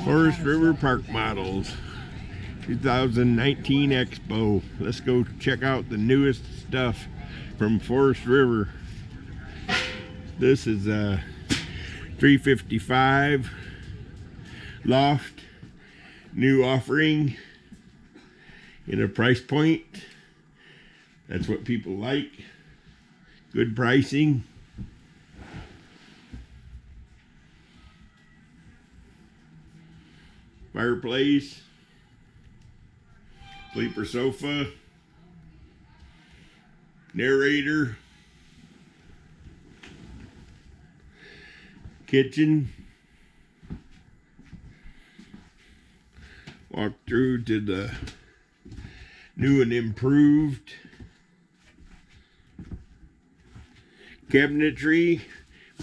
Forest River Park Models 2019 Expo. Let's go check out the newest stuff from Forest River. This is a 355 loft, new offering in a price point. That's what people like. Good pricing. Fireplace, sleeper sofa, narrator, kitchen. Walk through to the new and improved cabinetry,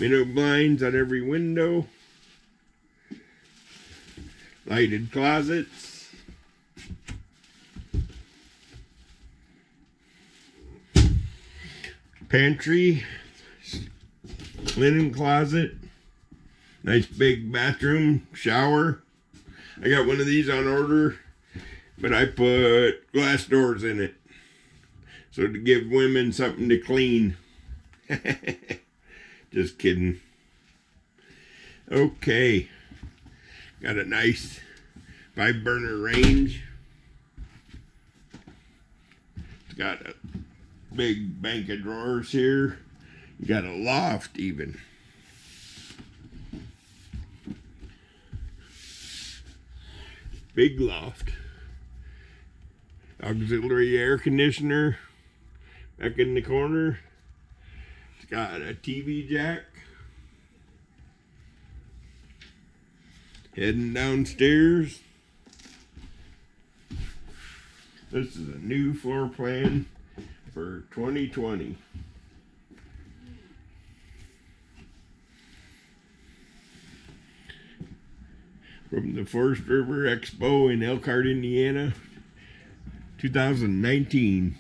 window blinds on every window, lighted closets, pantry, linen closet, nice big bathroom, shower. I got one of these on order, but I put glass doors in it, so to give women something to clean. Just kidding. Okay. Got a nice 5-burner range. It's got a big bank of drawers here. You got a loft even. Big loft. Auxiliary air conditioner back in the corner. It's got a TV jack. Heading downstairs. This is a new floor plan for 2020. From the Forest River Expo in Elkhart, Indiana, 2019.